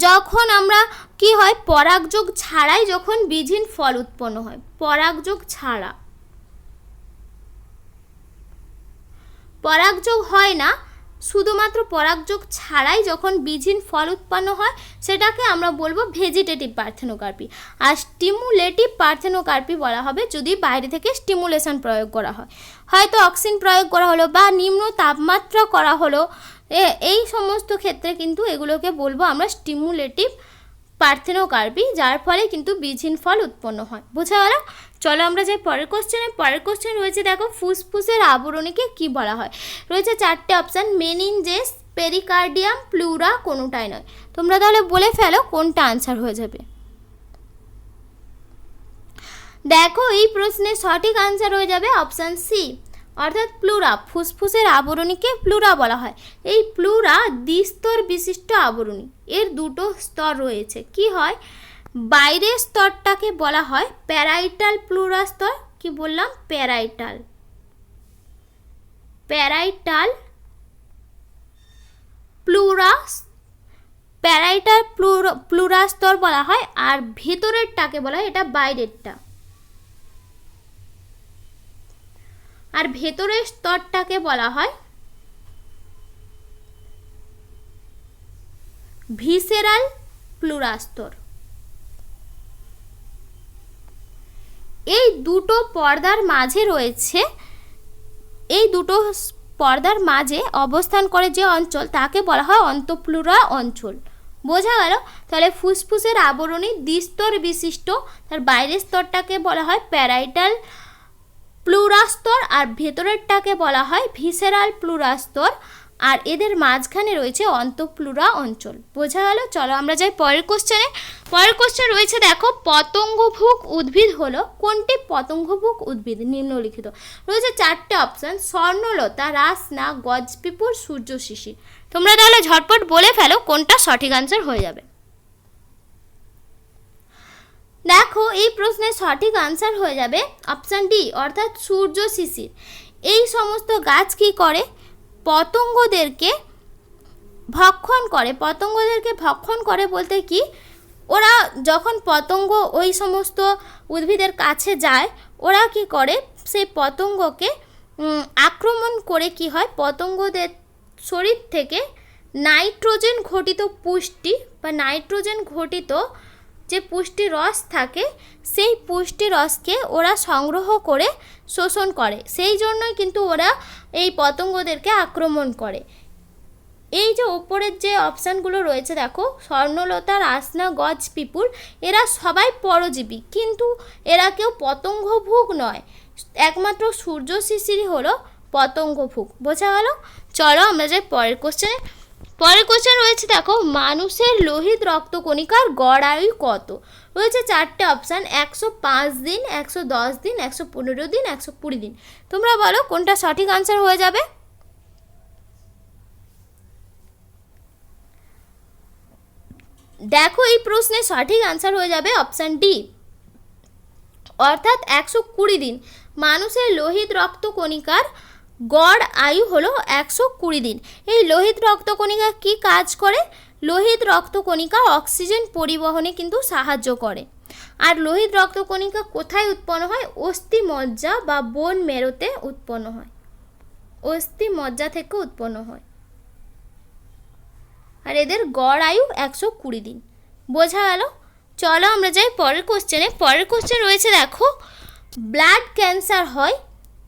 যখন আমরা কি হয় পরাগযোগ ছাড়াই যখন বীজহীন ফল উৎপন্ন হয়, পরাগযোগ ছাড়া, পরাগযোগ হয় না, শুধুমাত্র পরাগযোগ ছাড়াই যখন বীজহীন ফল উৎপন্ন হয় সেটাকে আমরা বলবো ভেজিটেটিভ পার্থেনোকার্পি। আর স্টিমুলেটিভ পার্থেনোকার্পি বলা হবে যদি বাইরে থেকে স্টিমুলেশন প্রয়োগ করা হয়, হয়তো অক্সিন প্রয়োগ করা হলো বা নিম্ন তাপমাত্রা করা হলো, এই সমস্ত ক্ষেত্রে কিন্তু এগুলোকে বলবো আমরা স্টিমুলেটিভ পার্থেনোকার্পি, যার ফলে কিন্তু বীজহীন ফল উৎপন্ন হয়। বোঝা গেল? চলো আমরা যাই পরের কোশ্চেনে। পরের কোশ্চেন রয়েছে দেখো, ফুসফুসের আবরণীকে কি বলা হয়? রয়েছে 4টে অপশান, মেনিনজেস, পেরিকার্ডিয়াম, প্লুরা, কোনোটাই নয়। তোমরা তাহলে বলে ফেলো কোনটা আনসার হয়ে যাবে। দেখো এই প্রশ্নের সঠিক আনসার হয়ে যাবে অপশান সি, অর্থাৎ প্লুরা। ফুসফুসের আবরণীকে প্লুরা বলা হয়। এই প্লুরা দ্বিস্তর বিশিষ্ট আবরণী, এর দুটো স্তর রয়েছে। কি হয়, বাইরের স্তরটাকে বলা হয় প্যারাইটাল প্লুরা স্তর। কি বললাম? প্যারাইটাল প্যারাইটাল প্লুরাস্তর বলা হয়, আর ভেতরেরটাকে বলা হয়, এটা বাইরেরটা, আর ভেতরের স্তরটাকে বলা হয় ভিসেরাল প্লুরাস্তর। এই দুটো পর্দার মাঝে রয়েছে, এই দুটো পর্দার মাঝে অবস্থান করে যে অঞ্চল তাকে বলা হয় অন্তঃপ্লুরা অঞ্চল। বোঝা গেল? তাহলে ফুসফুসের আবরণী দ্বিস্তর বিশিষ্ট, তার বাইরের স্তরটাকে বলা হয় প্যারাইটাল প্লুরাস্তর, আর ভেতরেরটাকে বলা হয় ভিসেরাল প্লুরাস্তর, আর এদের মাঝখানে রয়েছে অন্তঃপ্লুরা অঞ্চল। বোঝা গেল? চলো আমরা যাই পরের কোশ্চেনে। পরের কোশ্চেন রয়েছে, দেখো পতঙ্গভুক উদ্ভিদ হলো কোনটি? পতঙ্গভুক উদ্ভিদ নিম্নলিখিত রয়েছে 4টে অপশান: স্বর্ণলতা, রাসনা, গজপিপুর, সূর্য শিশির। তোমরা তাহলে ঝটপট বলে ফেলো কোনটা সঠিক আনসার হয়ে যাবে। দেখো এই প্রশ্নের সঠিক আনসার হয়ে যাবে অপশান ডি, অর্থাৎ সূর্য শিশির। এই সমস্ত গাছ কি করে? পতঙ্গদেরকে ভক্ষণ করে। পতঙ্গদেরকে ভক্ষণ করে বলতে কি, ওরা যখন পতঙ্গ ওই সমস্ত উদ্ভিদের কাছে যায়, ওরা কি করে সেই পতঙ্গকে আক্রমণ করে কি হয়, পতঙ্গদের শরীর থেকে নাইট্রোজেন ঘটিত পুষ্টি বা নাইট্রোজেন ঘটিত যে পুষ্টি রস থাকে, সেই পুষ্টি রসকে ওরা সংগ্রহ করে শোষণ করে। সেই জন্যই কিন্তু ওরা এই পতঙ্গদেরকে আক্রমণ করে। এই যে ওপরের যে অপশানগুলো রয়েছে, দেখো স্বর্ণলতা, রাসনা, গজ পিপুল, এরা সবাই পরজীবী, কিন্তু এরা কেউ পতঙ্গভুক নয়। একমাত্র সূর্য শিশিরই হলো পতঙ্গভুক। বোঝা গেল? চলো আমরা যাই পরের কোশ্চেনে। পরের কোশ্চেন রয়েছে, দেখো মানুষের লোহিত রক্তকণিকার গড় আয়ু কত? রয়েছে 4টে অপশান: 105 দিন, 110 দিন, 115 দিন, 120 দিন। তোমরা বলো কোনটা সঠিক আনসার হয়ে যাবে। দেখো এই প্রশ্নের সঠিক আনসার হয়ে যাবে অপশান ডি, অর্থাৎ 120 দিন। মানুষের লোহিত রক্তকণিকার গড় আয়ু হলো 120 দিন। এই লোহিত রক্তকণিকা কি কাজ করে? লোহিত রক্তকণিকা অক্সিজেন পরিবহনে কিন্তু সাহায্য করে। আর লোহিত রক্তকণিকা কোথায় উৎপন্ন হয়? অস্থিমজ্জা বা বোন মেরোতে উৎপন্ন হয়, অস্থিমজ্জা থেকে উৎপন্ন হয়। আর এদের গড় আয়ু 120 দিন। বোঝা গেল? চলো আমরা যাই পরের কোশ্চেনে। পরের কোশ্চেন রয়েছে, দেখো ব্লাড ক্যান্সার হয়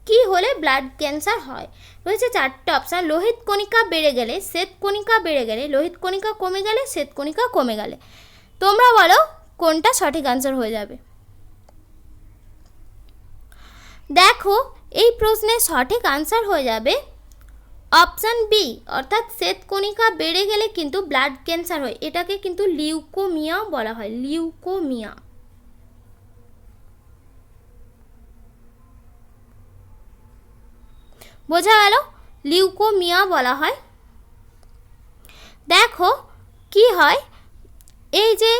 কি হলে ব্লাড ক্যান্সার হয়? রয়েছে 4টে অপশান: লোহিত কণিকা বেড়ে গেলে, শ্বেত কণিকা বেড়ে গেলে, লোহিত কণিকা কমে গেলে, শ্বেত কণিকা কমে গেলে। তোমরা বলো কোনটা সঠিক আনসার হয়ে যাবে। দেখো এই প্রশ্নের সঠিক আনসার হয়ে যাবে অপশান বি, অর্থাৎ শ্বেত কণিকা বেড়ে গেলে কিন্তু ব্লাড ক্যান্সার হয়। এটাকে কিন্তু লিউকোমিয়া বলা হয়, লিউকোমিয়া। বোঝা গেল? লিউকোমিয়া বলা হয়। দেখো কি হয়, এই যে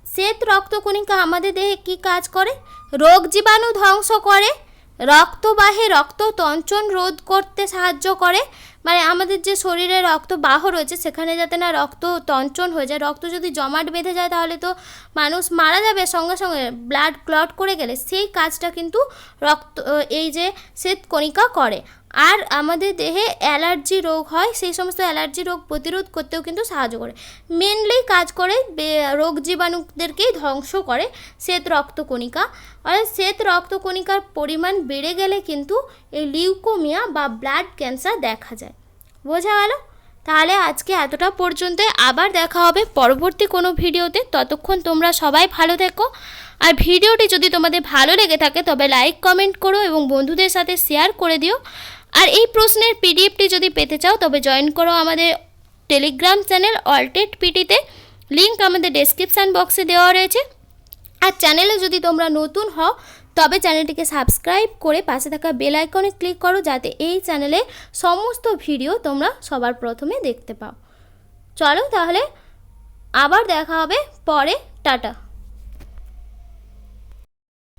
শ্বেত রক্তকণিকা আমাদের দেহে কি কাজ করে? রোগ জীবাণু ধ্বংস করে, রক্তবাহে রক্ত তঞ্চন রোধ করতে সাহায্য করে। মানে আমাদের যে শরীরে রক্তবাহ রয়েছে সেখানে যাতে না রক্ত তঞ্চন হয়ে যায়, রক্ত যদি জমাট বেঁধে যায় তাহলে তো মানুষ মারা যাবে সঙ্গে সঙ্গে, ব্লাড ক্লট করে গেলে, সেই কাজটা কিন্তু এই যে শ্বেত কণিকা করে। আর আমাদের দেহে অ্যালার্জি রোগ হয়, সেই সমস্ত অ্যালার্জি রোগ প্রতিরোধ করতেও কিন্তু সাহায্য করে। মেনলি কাজ করে রোগ জীবাণুদেরকেই ধ্বংস করে শ্বেত রক্তকণিকা। আর শ্বেত রক্তকণিকার পরিমাণ বেড়ে গেলে কিন্তু এই লিউকোমিয়া বা ব্লাড ক্যান্সার দেখা যায়। বোঝা গেল? তাহলে আজকে এতটা পর্যন্ত, আবার দেখা হবে পরবর্তী কোনো ভিডিওতে। ততক্ষণ তোমরা সবাই ভালো থেকো। আর ভিডিওটি যদি তোমাদের ভালো লেগে থাকে তবে লাইক কমেন্ট করো এবং বন্ধুদের সাথে শেয়ার করে দিও। আর এই প্রশ্নের পিডিএফটি যদি পেতে চাও তবে জয়েন করো আমাদের টেলিগ্রাম চ্যানেল অলটেট পিটিতে, লিঙ্ক আমাদের ডেসক্রিপশান বক্সে দেওয়া রয়েছে। আর চ্যানেলে যদি তোমরা নতুন হও তবে চ্যানেলটিকে সাবস্ক্রাইব করে পাশে থাকা বেল আইকনে ক্লিক করো, যাতে এই চ্যানেলে সমস্ত ভিডিও তোমরা সবার প্রথমে দেখতে পাও। চলো তাহলে আবার দেখা হবে পরে। টাটা।